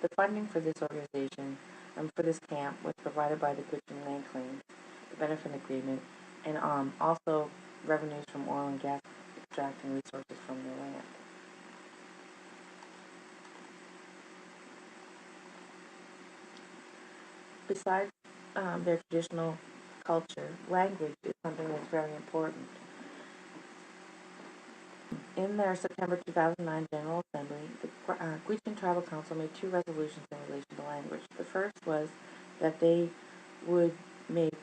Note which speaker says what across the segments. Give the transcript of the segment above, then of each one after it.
Speaker 1: The funding for this organization, for this camp, was provided by the Gwich'in Land Claims, the Benefit Agreement, and also revenues from oil and gas extracting resources from their land. Besides their traditional culture, language is something that's very important. In their September 2009 General Assembly, the Gwich'in Tribal Council made two resolutions in relation to language. The first was that they would make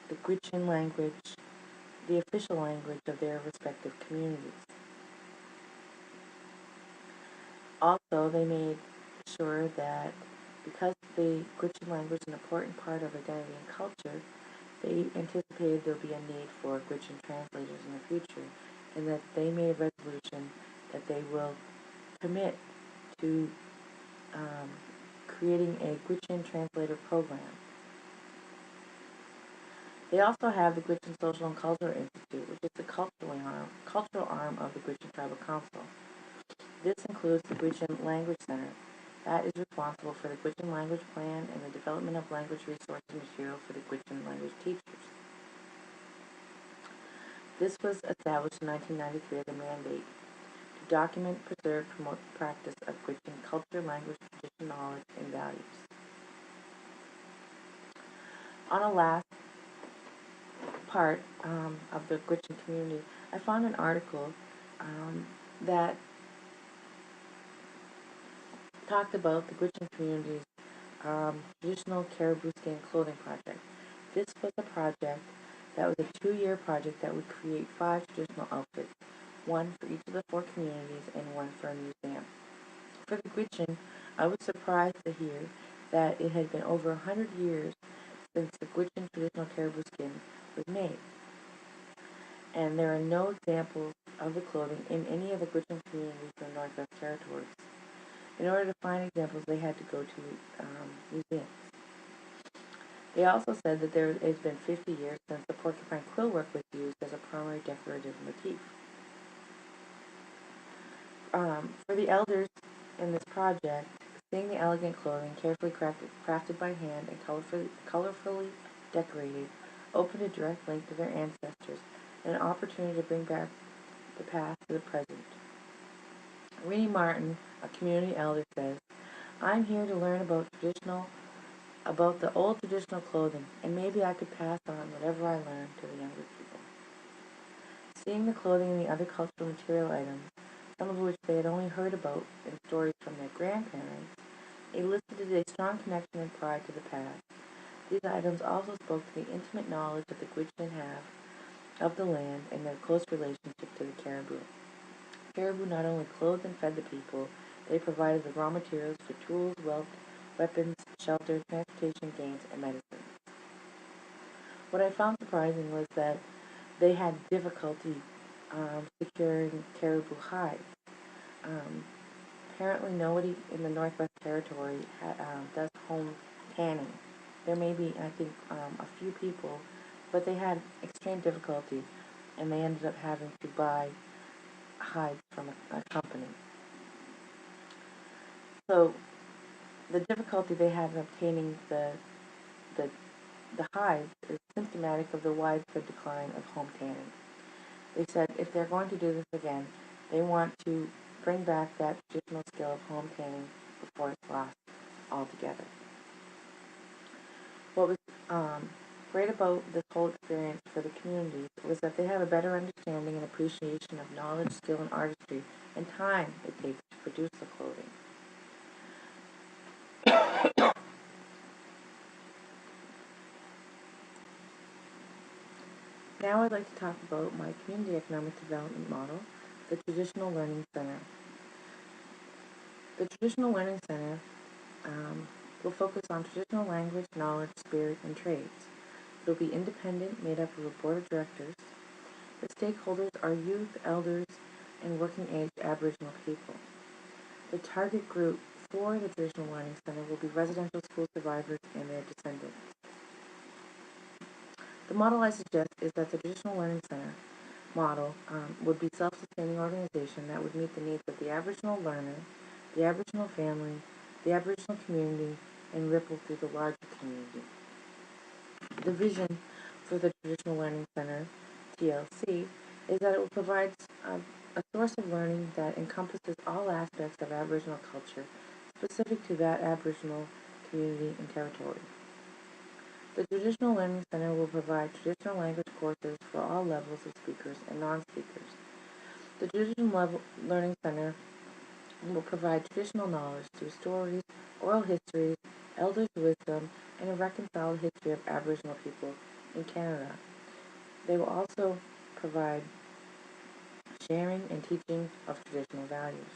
Speaker 1: the Gwich'in language the official language of their respective communities. Also, they made sure that because the Gwich'in language is an important part of identity and culture, they anticipated there would be a need for Gwich'in translators in the future, and that they made a resolution that they will commit to creating a Gwich'in translator program. They also have the Gwich'in Social and Cultural Institute, which is the cultural arm of the Gwich'in Tribal Council. This includes the Gwich'in Language Center. That is responsible for the Gwich'in language plan and the development of language resource and material for the Gwich'in language teachers. This was established in 1993 as a mandate to document, preserve, promote the practice of Gwich'in culture, language, tradition, knowledge, and values. On a last part of the Gwich'in community, I found an article that talked about the Gwich'in community's traditional caribou skin clothing project. This was a project that was a 2-year project that would create 5 traditional outfits, one for each of the 4 communities and one for a museum. For the Gwich'in, I was surprised to hear that it had been over 100 years since the Gwich'in traditional caribou skin was made. And there are no examples of the clothing in any of the Gwich'in communities in the Northwest Territories. In order to find examples, they had to go to museums. They also said that there has been 50 years since the porcupine quill work was used as a primary decorative motif. For the elders in this project, seeing the elegant clothing carefully crafted by hand and colorfully decorated opened a direct link to their ancestors and an opportunity to bring back the past to the present. Renee Martin, a community elder, says, "I'm here to learn about the old traditional clothing, and maybe I could pass on whatever I learned to the younger people." Seeing the clothing and the other cultural material items, some of which they had only heard about in stories from their grandparents, elicited a strong connection and pride to the past. These items also spoke to the intimate knowledge that the Gwich'in have of the land and their close relationship to the caribou. Caribou not only clothed and fed the people, they provided the raw materials for tools, weapons, shelter, transportation, games, and medicine. What I found surprising was that they had difficulty securing caribou hides. Apparently nobody in the Northwest Territory does home tanning. There may be, I think, a few people, but they had extreme difficulty, and they ended up having to buy hides from a company. So the difficulty they had in obtaining the hides is symptomatic of the widespread decline of home tanning. They said if they're going to do this again, they want to bring back that traditional skill of home tanning before it's lost altogether. What was great about this whole experience for the communities was that they have a better understanding and appreciation of knowledge, skill, and artistry, and time it takes to produce the clothing. Now I'd like to talk about my community economic development model, the Traditional Learning Center. The Traditional Learning Center will focus on traditional language, knowledge, spirit, and trades. It will be independent, made up of a board of directors. The stakeholders are youth, elders, and working-age Aboriginal people. The target group for the Traditional Learning Center will be residential school survivors and their descendants. The model I suggest is that the Traditional Learning Center model would be a self-sustaining organization that would meet the needs of the Aboriginal learner, the Aboriginal family, the Aboriginal community and ripple through the larger community. The vision for the Traditional Learning Center, TLC, is that it will provide a source of learning that encompasses all aspects of Aboriginal culture specific to that Aboriginal community and territory. The Traditional Learning Center will provide traditional language courses for all levels of speakers and non-speakers. The Learning Center will provide traditional knowledge through stories, oral histories, elders' wisdom, and a reconciled history of Aboriginal people in Canada. They will also provide sharing and teaching of traditional values.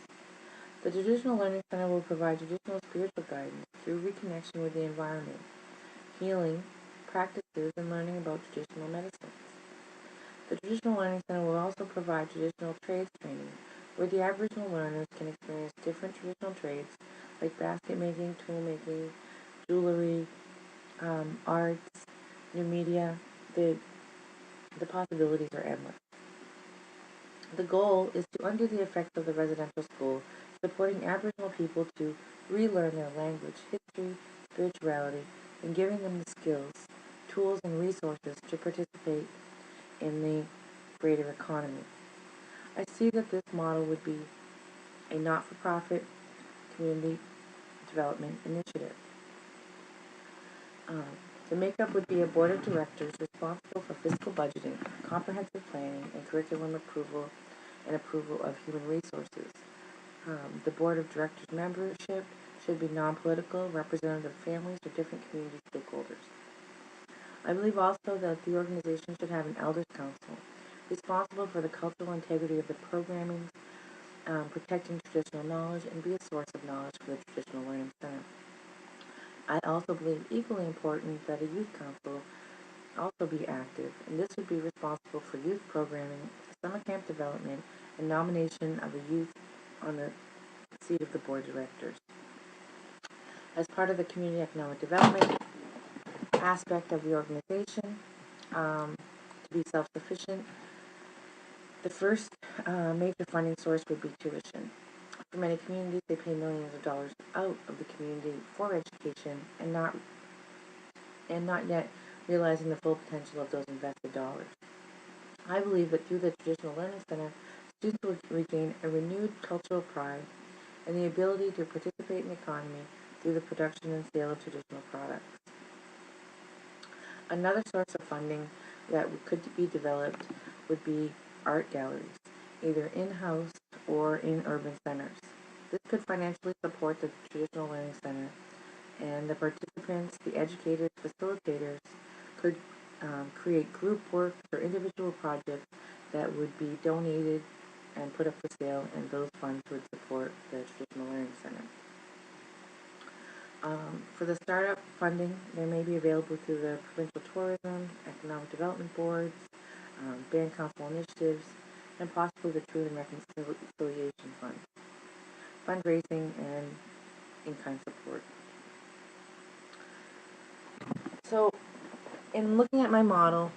Speaker 1: The Traditional Learning Center will provide traditional spiritual guidance through reconnection with the environment, healing, practices, and learning about traditional medicines. The Traditional Learning Center will also provide traditional trades training, where the Aboriginal learners can experience different traditional trades like basket making, tool making, jewelry, arts, new media. The possibilities are endless. The goal is to undo the effects of the residential school, supporting Aboriginal people to relearn their language, history, spirituality, and giving them the skills, tools, and resources to participate in the greater economy. I see that this model would be a not-for-profit community development initiative. The makeup would be a board of directors responsible for fiscal budgeting, comprehensive planning, and curriculum approval of human resources. The board of directors membership should be non-political, representative of families or different community stakeholders. I believe also that the organization should have an elders council responsible for the cultural integrity of the programming, protecting traditional knowledge, and be a source of knowledge for the Traditional Learning Center. I also believe equally important that a youth council also be active, and this would be responsible for youth programming, summer camp development, and nomination of a youth on the seat of the board of directors. As part of the community economic development aspect of the organization, to be self-sufficient, the first major funding source would be tuition. For many communities, they pay millions of dollars out of the community for education and not yet realizing the full potential of those invested dollars. I believe that through the Traditional Learning Center, students will regain a renewed cultural pride and the ability to participate in the economy through the production and sale of traditional products. Another source of funding that could be developed would be art galleries, either in-house or in urban centers. This could financially support the Traditional Learning Center, and the participants, the educators, facilitators could create group work or individual projects that would be donated and put up for sale, and those funds would support the Traditional Learning Center. For the startup funding, they may be available through the provincial tourism, economic development boards, band council initiatives, and possibly the Truth and Reconciliation Fund, fundraising, and in-kind support. So, in looking at my model,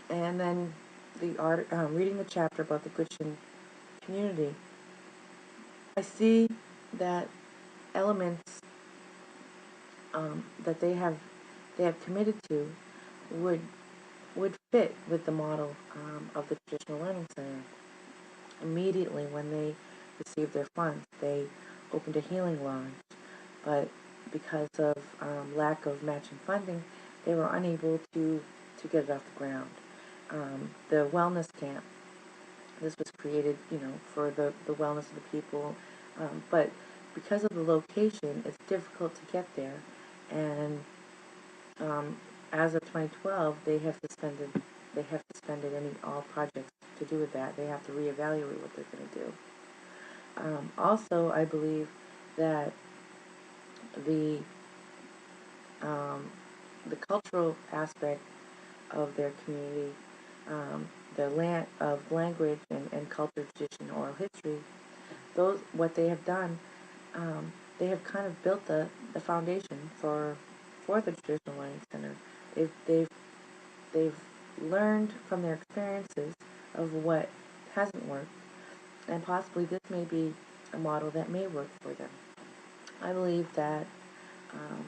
Speaker 1: and then reading the chapter about the Gwich'in community, I see that elements that they have committed to would fit with the model of the Traditional Learning Center. Immediately when they received their funds, they opened a healing lodge, but because of lack of matching funding, they were unable to get it off the ground. The wellness camp, this was created, for the wellness of the people, but because of the location, it's difficult to get there, and as of 2012, they have suspended all projects to do with that. They have to reevaluate what they're going to do. Also, I believe that the cultural aspect of their community, their land of language and culture, tradition, oral history, what they have done, they have kind of built the foundation for the Traditional Learning Center. They've learned from their experiences of what hasn't worked, and possibly this may be a model that may work for them. I believe that um,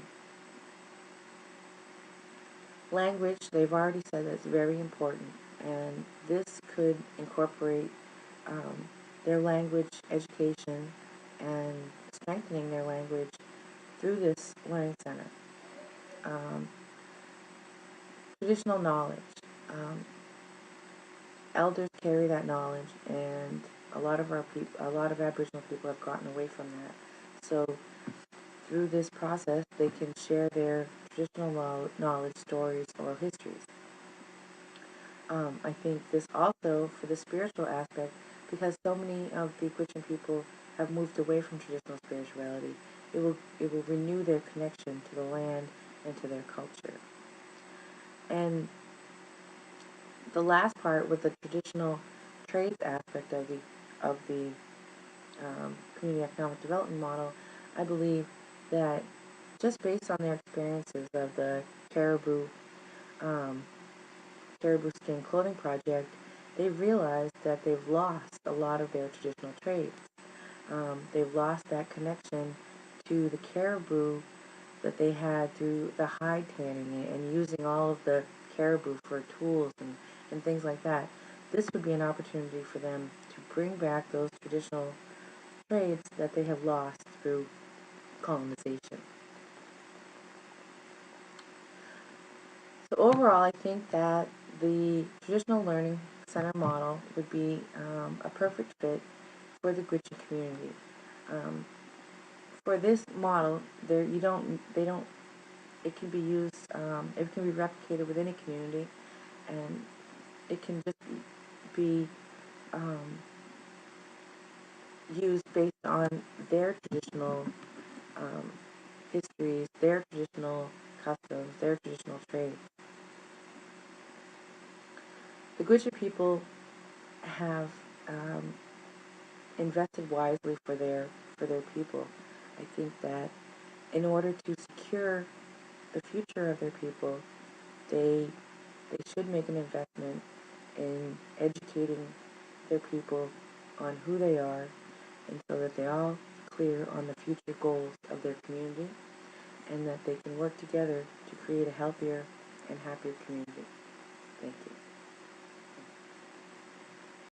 Speaker 1: language, they've already said that's very important, and this could incorporate um, their language education and strengthening their language through this learning center. Um, Traditional knowledge. Um, Elders carry that knowledge, and a lot of Aboriginal people have gotten away from that. So through this process, they can share their traditional knowledge, stories, or histories. I think this also for the spiritual aspect, because so many of the Gwich'in people have moved away from traditional spirituality. It will renew their connection to the land and to their culture. And the last part with the traditional trades aspect of the community economic development model, I believe that just based on their experiences of the caribou um, caribou skin clothing project, they've realized that they've lost a lot of their traditional trades. They've lost that connection to the caribou that they had through the hide tanning and using all of the caribou for tools and things like that. This would be an opportunity for them to bring back those traditional trades that they have lost through colonization. So overall, I think that the traditional learning center model would be a perfect fit for the Gwich'in community. Um, for this model, they don't, it can be used, it can be replicated within a community, and it can just be um, used based on their traditional um, histories, their traditional customs, their traditional trade. The Gwich'in people have um, invested wisely for their people. I think that in order to secure the future of their people, they they should make an investment in educating their people on who they are, and so that they're all clear on the future goals of their community, and that they can work together to create a healthier and happier community. Thank you.